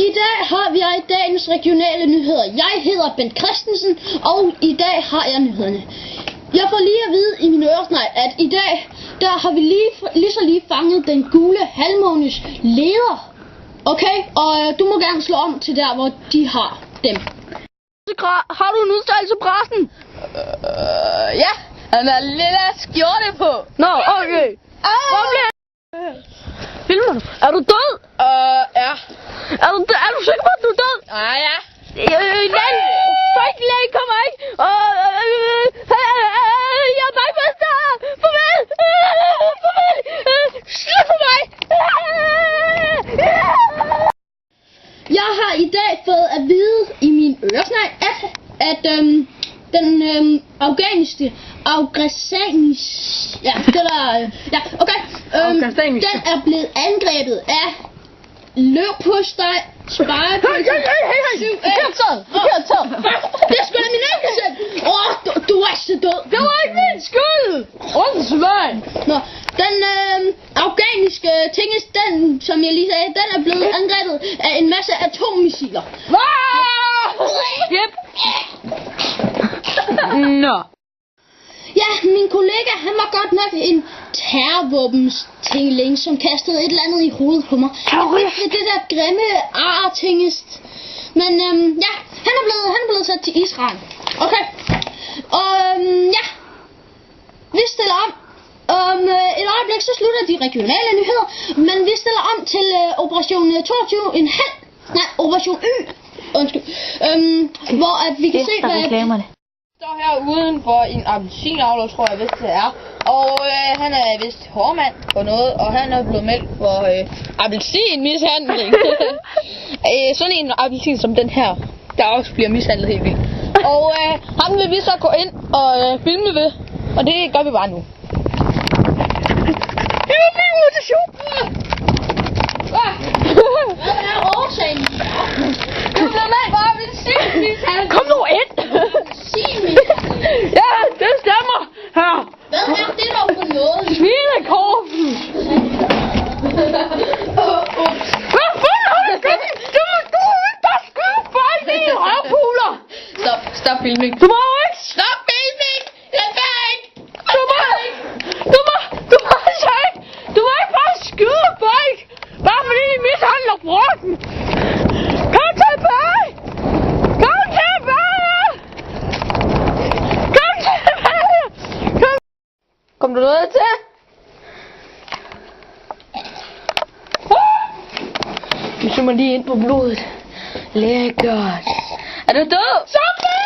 I dag har vi dagens regionale nyheder. Jeg hedder Bent Christensen, og i dag har jeg nyhederne. Jeg får lige at vide i mine øresnegl, at i dag, der har vi lige så fanget den gule halvmånes leder. Okay, og du må gerne slå om til der, hvor de har dem. Har du en udstillelse til pressen? Ja, han har lille skjorte på. Nå, okay. Hvor bliver filmer du? Er du død? Ja. Er du sikker på, at du er død? Ja. Læge, kommer ikke. Jeg er bange for at stå. Farvel. Slip for mig. Jeg har i dag fået at vide i min øresnegl, at den afghanske den er blevet angrebet af løvpostej, spejepølse, det er sgu da min enkeltsæt. Du er så død. Det var ikke min skyld. Nå, den afghaniske tinges, den, som jeg lige sagde, den er blevet angrebet af en masse atommissiler. Yep. Nå. Ja, min kollega, han var godt nok en terrorvåbenstingling, som kastede et eller andet i hovedet på mig. Det der grimme ar-tingest. Men ja, han er blevet sat til Israel. Okay. Og ja, vi stiller om. Om et øjeblik, så slutter de regionale nyheder. Men vi stiller om til operation 22,5. Nej, operation Y. Undskyld. Hvor at vi kan se, hvad... Står her uden for en appelsinavler, tror jeg vist det er. Og han er vist hårdmand på noget, og han er blevet meldt for appelsinmishandling. Sådan en appelsin som den her, der også bliver mishandlet helt vildt. Og ham vil vi så gå ind og filme ved, og det gør vi bare nu. Det var min mutation! Hvad er årsagen? Du bliver med for appelsinmishandling! Kom nu ind! Ja, det stemmer her. Hvad er det dog for noget? Svinekorpen. Hvad fanden har du gjort? Du ikke bare skyde folk i røvkugler. Stop filming. Du må ikke. Stop filming! Jeg kan ikke! Du må ikke bare skyde folk. Bare fordi de mishandler brokken. Kom tilbage. Kom du noget til? Vi zoomer lige ind på blodet. Lækkert. Er du død? Zombie!